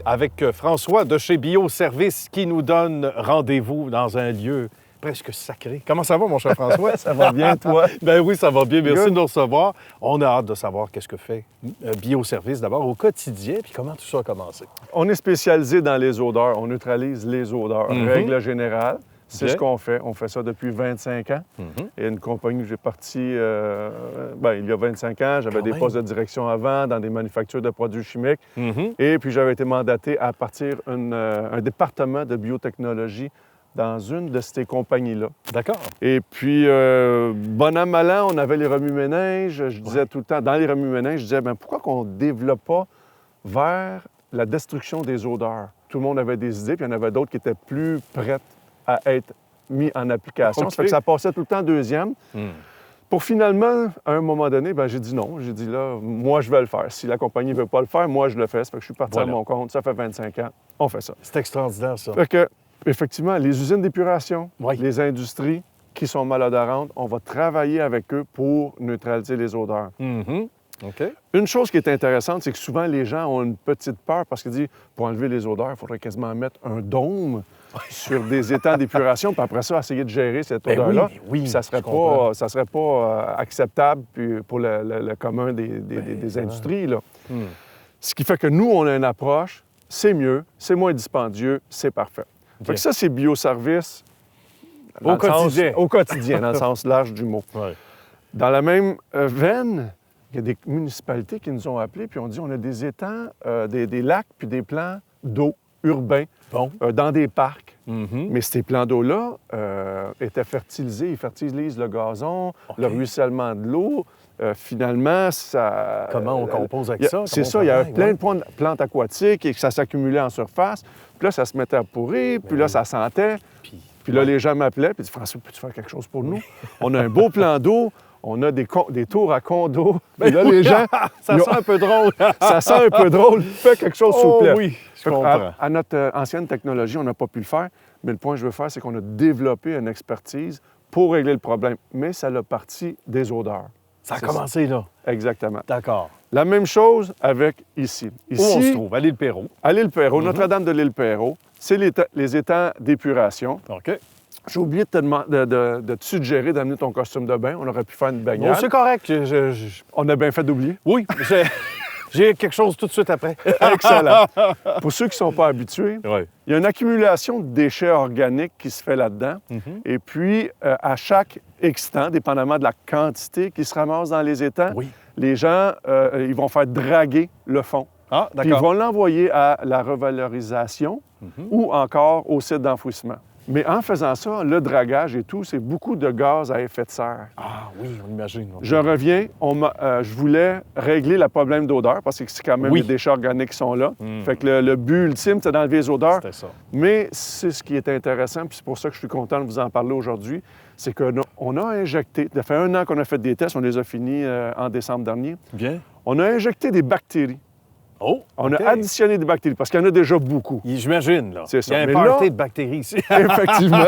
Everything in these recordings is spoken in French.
avec François de chez Bioservice qui nous donne rendez-vous dans un lieu presque sacré. Comment ça va, mon cher François? Ça va bien, toi? Ben oui, ça va bien. Merci Good. de nous recevoir. On a hâte de savoir qu'est-ce que fait Bioservice d'abord au quotidien, puis comment tout ça a commencé. On est spécialisé dans les odeurs. On neutralise les odeurs. Règle générale, c'est Bien. ce qu'on fait. On fait ça depuis 25 ans. Il y a une compagnie que j'ai partie il y a 25 ans. J'avais Quand des même. postes de direction avant dans des manufactures de produits chimiques. Et puis, j'avais été mandaté à partir un département de biotechnologie dans une de ces compagnies-là. D'accord. Et puis, bon an, mal an, on avait les remue-ménages. Je disais tout le temps, dans les remue-ménages, je disais, bien, pourquoi qu'on ne développe pas vers la destruction des odeurs? Tout le monde avait des idées, puis il y en avait d'autres qui étaient plus prêtes à être mis en application. OK. Ça fait que ça passait tout le temps deuxième. Pour finalement, à un moment donné, ben, j'ai dit non. J'ai dit là, moi, je vais le faire. Si la compagnie ne veut pas le faire, moi, je le fais. Ça fait que je suis parti Voilà. à mon compte. Ça fait 25 ans. On fait ça. C'est extraordinaire, ça. Fait que, effectivement, les usines d'épuration, Oui. les industries qui sont malodorantes, on va travailler avec eux pour neutraliser les odeurs. OK. Une chose qui est intéressante, c'est que souvent, les gens ont une petite peur parce qu'ils disent, pour enlever les odeurs, il faudrait quasiment mettre un dôme sur des étangs d'épuration, puis après ça, essayer de gérer cette Ben odeur-là. oui, oui, Puis ça je serait comprends. serait pas acceptable puis pour le commun des industries, là. Ce qui fait que nous, on a une approche, c'est mieux, c'est moins dispendieux, c'est parfait. Fait que ça, c'est bioservice dans Au le sens- quotidien. au quotidien, dans le sens large du mot. Ouais. Dans la même veine, il y a des municipalités qui nous ont appelés puis ont dit on a des étangs, des lacs puis des plans d'eau urbains Bon. dans des parcs. Mais ces plans d'eau-là étaient fertilisés. Ils fertilisent le gazon, le ruissellement de l'eau. Finalement, ça... Comment on compose avec il y a- ça? C'est Comment ça. on Il y avait travaille, plein de plantes aquatiques et que ça s'accumulait en surface. Puis là, ça se mettait à pourrir. Puis là, ça sentait. Puis là, les gens m'appelaient, puis ils disaient, François, peux-tu faire quelque chose pour nous? On a un beau plan d'eau, on a des tours à condos. Puis là, les gens, Ça sent un peu drôle. ça sent un peu drôle. Fais quelque chose, s'il vous Oh plaît. oui, je Fait que comprends. à notre ancienne technologie, on n'a pas pu le faire. Mais le point que je veux faire, c'est qu'on a développé une expertise pour régler le problème. Mais ça l'a parti des odeurs. Ça a C'est commencé là. Exactement. D'accord. La même chose avec ici. Où on se trouve? À l'île Perrot. À l'île Perrot, Notre-Dame de l'île Perrot, c'est les étangs d'épuration. OK. J'ai oublié de te suggérer d'amener ton costume de bain. On aurait pu faire une Bon, baignade. c'est correct. On a bien fait d'oublier. Oui, j'ai quelque chose tout de suite après. Excellent. Pour ceux qui ne sont pas habitués, Oui. il y a une accumulation de déchets organiques qui se fait là-dedans. Et puis, à chaque extant, dépendamment de la quantité qui se ramasse dans les étangs, Oui. les gens, ils vont faire draguer le fond. Ah, Puis ils d'accord. vont l'envoyer à la revalorisation ou encore au site d'enfouissement. Mais en faisant ça, le dragage et tout, c'est beaucoup de gaz à effet de serre. Ah oui, on imagine. Je reviens, je voulais régler le problème d'odeur parce que c'est quand même Oui. les déchets organiques qui sont là. Fait que le but ultime, c'est d'enlever les odeurs. C'était ça. Mais c'est ce qui est intéressant, puis c'est pour ça que je suis content de vous en parler aujourd'hui, c'est qu'on a injecté, ça fait 1 an qu'on a fait des tests, on les a finis en décembre dernier, Bien. on a injecté des bactéries. Oh, On OK. a additionné des bactéries parce qu'il y en a déjà beaucoup. J'imagine, là. C'est ça. Il y a un Mais party là- de bactéries ici. Effectivement.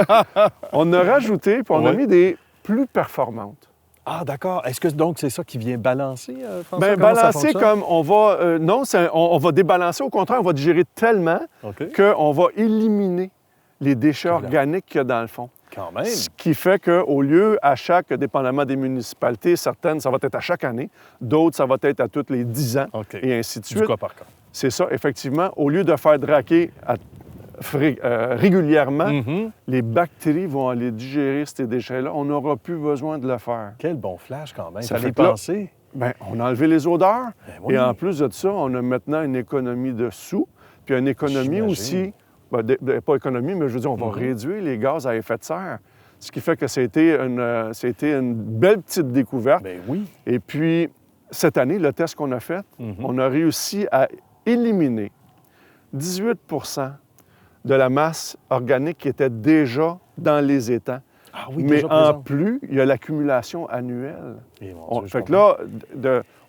On a rajouté, puis on a Oui. mis des plus performantes. Ah, d'accord. Est-ce que donc c'est ça qui vient balancer, François? Bien, Comment ça balancer fonctionne? comme on va... non, on va débalancer. Au contraire, on va digérer tellement OK. qu'on va éliminer les déchets Voilà. organiques qu'il y a dans le fond. Quand même. Ce qui fait qu'au lieu, à chaque, dépendamment des municipalités, certaines, ça va être à chaque année, d'autres, ça va être à tous les 10 ans, OK. et ainsi de Du suite. cas par cas. C'est ça, effectivement. Au lieu de faire draquer régulièrement, les bactéries vont aller digérer ces déchets-là. On n'aura plus besoin de le faire. Quel bon flash quand même. Ça Fallait fait que là- penser. Bien, on a enlevé les odeurs. Ben oui. Et en plus de ça, on a maintenant une économie de sous, puis une économie J'imagine. aussi, pas économie, mais je veux dire, on va réduire les gaz à effet de serre. Ce qui fait que c'était une belle petite découverte. Ben oui. Et puis, cette année, le test qu'on a fait, on a réussi à éliminer 18 de la masse organique qui était déjà dans les étangs. Ah oui, Mais déjà en présent. plus, il y a l'accumulation annuelle. Eh, mon Dieu, je Fait que là,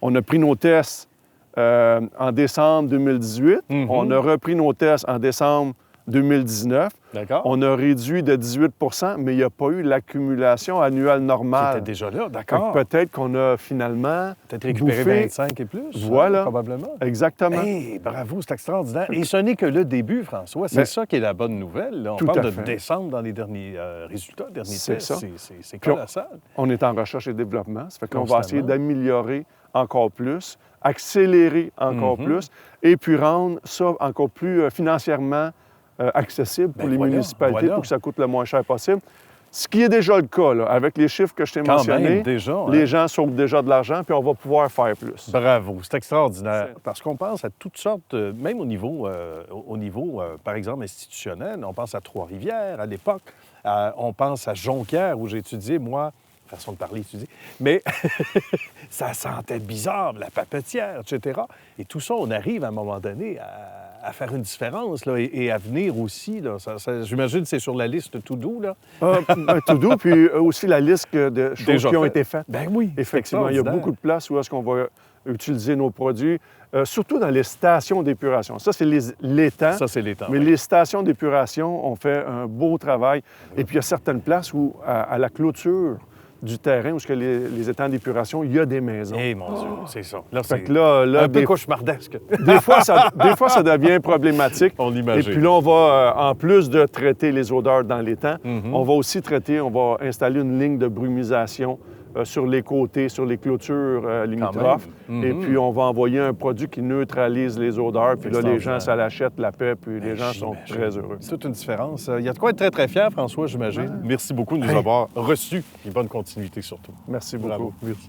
on a pris nos tests en décembre 2018. On a repris nos tests en décembre 2019. D'accord. On a réduit de 18 mais il n'y a pas eu l'accumulation annuelle normale. C'était déjà là, Fait d'accord. que peut-être qu'on a finalement Peut-être récupérer bouffé- 25 et plus. Voilà. Probablement. Exactement. Hey, bravo, c'est extraordinaire. Et ce n'est que le début, François. C'est Mais- ça qui est la bonne nouvelle. Là. On Tout parle à de fait. descendre dans les derniers résultats, derniers C'est tests. ça. C'est Puis colossal. On est en recherche et développement. Ça fait qu'on va Constamment. essayer d'améliorer encore plus, accélérer encore plus, et puis rendre ça encore plus financièrement accessible pour Ben les voilà, municipalités voilà. pour que ça coûte le moins cher possible. Ce qui est déjà le cas, là, avec les chiffres que je t'ai Quand mentionnés. même, déjà. hein. Les gens sauvent déjà de l'argent, puis on va pouvoir faire plus. Bravo, c'est extraordinaire. C'est- Parce qu'on pense à toutes sortes, même au niveau, par exemple, institutionnel. On pense à Trois-Rivières à l'époque. On pense à Jonquière, où j'ai étudié, moi, façon de parler, étudié. Mais ça sentait bizarre, la papetière, etc. Et tout ça, on arrive à un moment donné à faire une différence là, et à venir aussi. Là, j'imagine que c'est sur la liste tout doux. Là. Tout doux, puis aussi la liste de choses Déjà qui ont fait. été faites. Ben oui, Effectivement, il y a extraordinaire. beaucoup de places où est-ce qu'on va utiliser nos produits, surtout dans les stations d'épuration. Ça, c'est l'étang. Ça, c'est les temps. Mais oui. les stations d'épuration ont fait un beau travail. Et puis, il y a certaines places où, à la clôture du terrain, où est-ce que les étangs d'épuration, il y a des maisons. Eh mon Dieu, c'est ça. Là, Fait c'est que là, un peu des, cauchemardesque. des fois, ça devient problématique. On Et l'imagine. puis là, on va, en plus de traiter les odeurs dans l'étang, Mhm. on va aussi on va installer une ligne de brumisation sur les côtés, sur les clôtures limitrophes. même. Et Mhm. puis, on va envoyer un produit qui neutralise les odeurs. Puis là, les gens, Extraordinaire. ça l'achète, la paix, puis les gens sont J'imagine. très heureux. C'est toute une différence. Il y a de quoi être très, très fier, François, j'imagine. Merci beaucoup de nous avoir reçus. Et bonne continuité surtout. Merci beaucoup. Bravo. Merci.